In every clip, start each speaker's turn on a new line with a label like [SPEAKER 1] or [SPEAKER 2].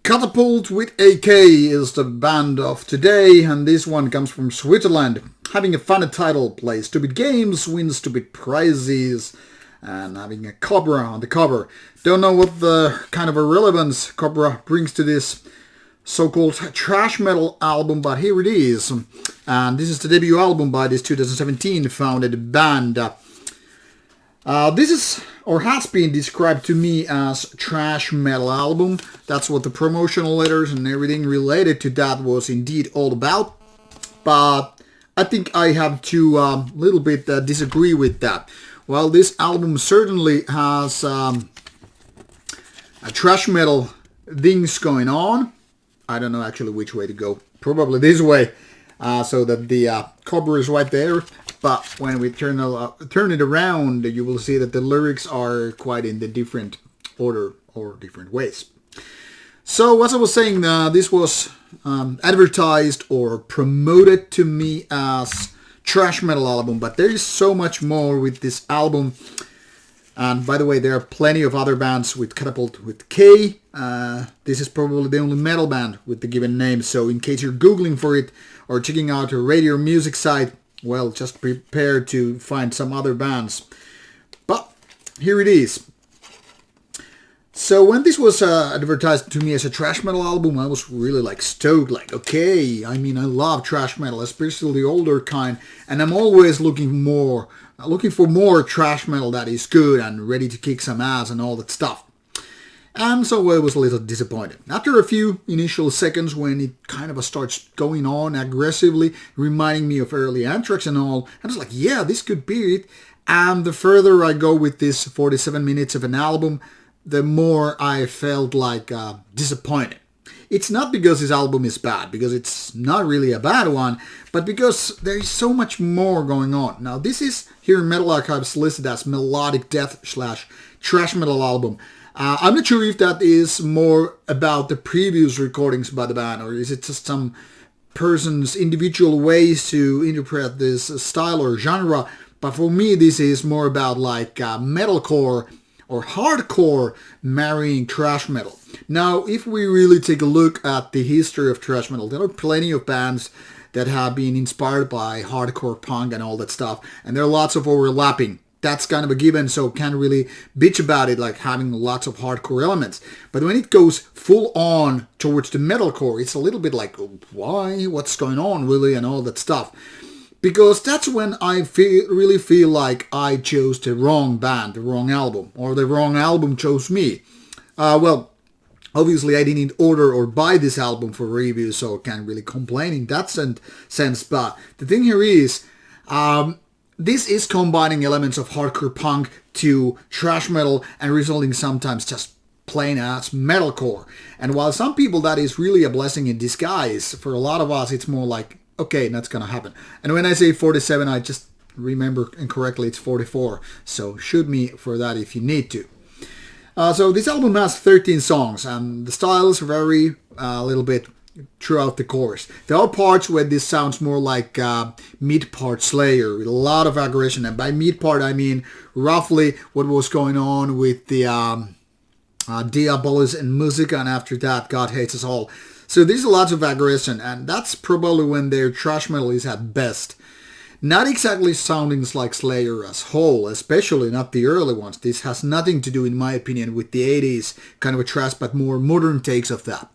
[SPEAKER 1] Katapult with AK is the band of today, and this one comes from Switzerland. Having a funny title, play stupid games, win stupid prizes, and having a cobra on the cover. Don't know what the kind of a relevance cobra brings to this so-called thrash metal album, but here it is. And this is the debut album by this 2017 founded band. This is or has been described to me as thrash metal album. That's what the promotional letters and everything related to that was indeed all about. But I think I have to little bit disagree with that. Well, this album certainly has a thrash metal things going on. I don't know actually which way to go. Probably this way, so that the cover is right there. But when we turn it around, you will see that the lyrics are quite in the different order or different ways. So as I was saying, this was advertised or promoted to me as thrash metal album, but there is so much more with this album. And by the way, there are plenty of other bands with Katapult with K. This is probably the only metal band with the given name. So in case you're Googling for it or checking out a radio music site, well, just prepare to find some other bands. But here it is. So when this was advertised to me as a thrash metal album, I was really like stoked. Like, okay, I mean, I love thrash metal, especially the older kind. And I'm always looking for more thrash metal that is good and ready to kick some ass and all that stuff. And so I was a little disappointed. After a few initial seconds when it kind of starts going on aggressively, reminding me of early Anthrax and all, I was like, yeah, this could be it. And the further I go with this 47 minutes of an album, the more I felt like disappointed. It's not because this album is bad, because it's not really a bad one, but because there is so much more going on. Now, this is here in Metal Archives listed as melodic death / thrash metal album. I'm not sure if that is more about the previous recordings by the band, or is it just some person's individual ways to interpret this style or genre. But for me, this is more about like metalcore or hardcore marrying thrash metal. Now, if we really take a look at the history of thrash metal, there are plenty of bands that have been inspired by hardcore punk and all that stuff, and there are lots of overlapping. That's kind of a given, so can't really bitch about it like having lots of hardcore elements. But when it goes full on towards the metalcore, it's a little bit like, why? What's going on, really? And all that stuff. Because that's when I really feel like I chose the wrong band, the wrong album, or the wrong album chose me. Well, obviously I didn't order or buy this album for review, so I can't really complain in that sense. But the thing here is, this is combining elements of hardcore punk to thrash metal and resulting sometimes just plain ass metalcore. And while some people that is really a blessing in disguise, for a lot of us it's more like, okay, that's gonna happen. And when I say 47, I just remember incorrectly, it's 44. So shoot me for that if you need to. So this album has 13 songs, and the styles vary a little bit throughout the course. There are parts where this sounds more like mid-part Slayer, with a lot of aggression. And by mid-part, I mean roughly what was going on with the Diabolus and Musica, and after that, God Hates Us All. So there's lots of aggression, and that's probably when their thrash metal is at best. Not exactly sounding like Slayer as whole, especially not the early ones. This has nothing to do, in my opinion, with the 80s kind of a thrash, but more modern takes of that.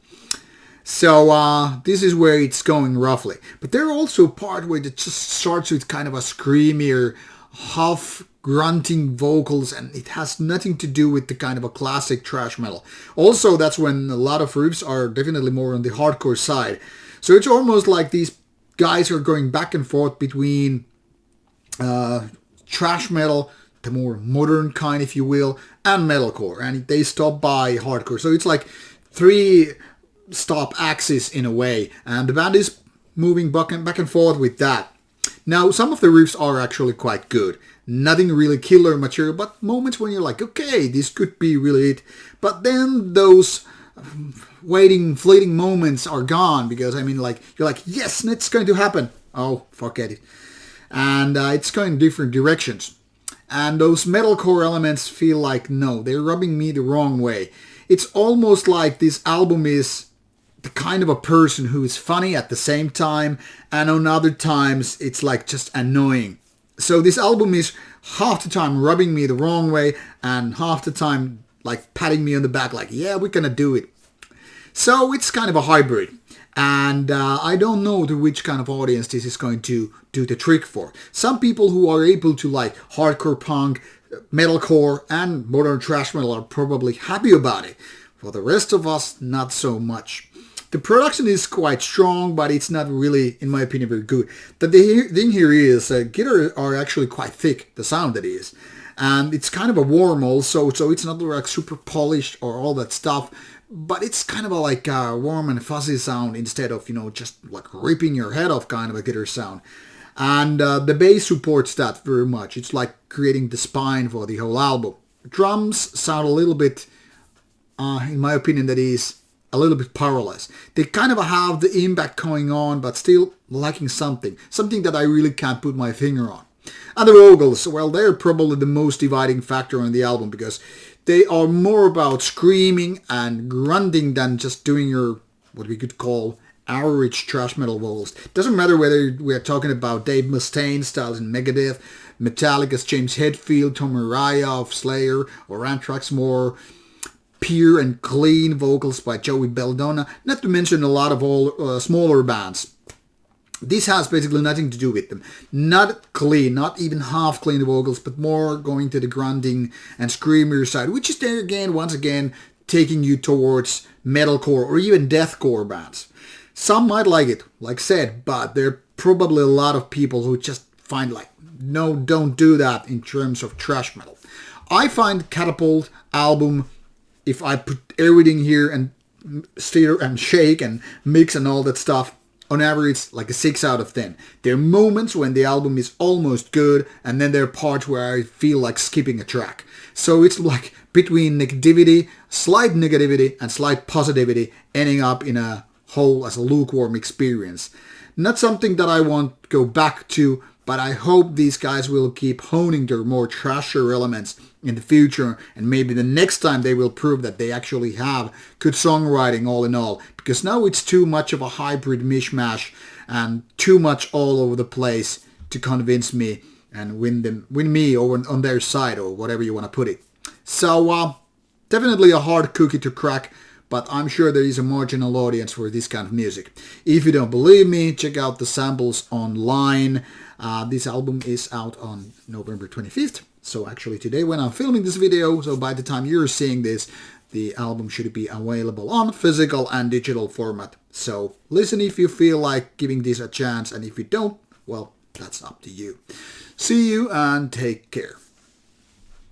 [SPEAKER 1] So this is where it's going roughly. But there are also parts where it just starts with kind of a screamier, half grunting vocals, and it has nothing to do with the kind of a classic thrash metal. Also, that's when a lot of riffs are definitely more on the hardcore side. So it's almost like these guys are going back and forth between thrash metal, the more modern kind, if you will, and metalcore, and they stop by hardcore. So it's like three stop axis in a way, and the band is moving back and forth with that. Now, some of the riffs are actually quite good. Nothing really killer material, but moments when you're like, okay, this could be really it. But then those fleeting moments are gone, because I mean, like, you're like, yes, it's going to happen. Oh, forget it. And it's going different directions. And those metalcore elements feel like, no, they're rubbing me the wrong way. It's almost like this album is the kind of a person who is funny at the same time, and on other times it's like just annoying. So this album is half the time rubbing me the wrong way, and half the time like patting me on the back like, yeah, we're gonna do it. So it's kind of a hybrid. And I don't know to which kind of audience this is going to do the trick for. Some people who are able to like hardcore punk, metalcore, and modern thrash metal are probably happy about it. For the rest of us, not so much. The production is quite strong, but it's not really, in my opinion, very good. The thing here is guitars are actually quite thick, the sound that is. And it's kind of a warm also, so it's not like super polished or all that stuff. But it's kind of like a warm and fuzzy sound instead of, just like ripping your head off kind of a guitar sound. And the bass supports that very much. It's like creating the spine for the whole album. Drums sound a little bit, in my opinion, that is a little bit powerless. They kind of have the impact going on, but still lacking something. Something that I really can't put my finger on. And the vocals, well, they're probably the most dividing factor on the album because they are more about screaming and grunting than just doing your, what we could call, average thrash metal vocals. Doesn't matter whether we're talking about Dave Mustaine styles in Megadeth, Metallica's James Hetfield, Tom Araya of Slayer, or Anthrax more pure and clean vocals by Joey Belladonna, not to mention a lot of all smaller bands. This has basically nothing to do with them. Not clean, not even half clean vocals, but more going to the grunting and screamer side, which is there again, once again, taking you towards metalcore or even deathcore bands. Some might like it, like said, but there are probably a lot of people who just find like, no, don't do that in terms of thrash metal. I find Katapult album, if I put everything here and stir and shake and mix and all that stuff, on average, like a 6 out of 10. There are moments when the album is almost good, and then there are parts where I feel like skipping a track. So it's like between negativity, slight negativity, and slight positivity, ending up in a whole as a lukewarm experience. Not something that I want to go back to, but I hope these guys will keep honing their more trashier elements in the future, and maybe the next time they will prove that they actually have good songwriting all in all, because now it's too much of a hybrid mishmash and too much all over the place to convince me and win me over on their side, or whatever you want to put it. So definitely a hard cookie to crack, but I'm sure there is a marginal audience for this kind of music. If you don't believe me, check out the samples online. This album is out on November 25th. So actually today when I'm filming this video, so by the time you're seeing this, the album should be available on physical and digital format. So listen if you feel like giving this a chance, and if you don't, well, that's up to you. See you and take care.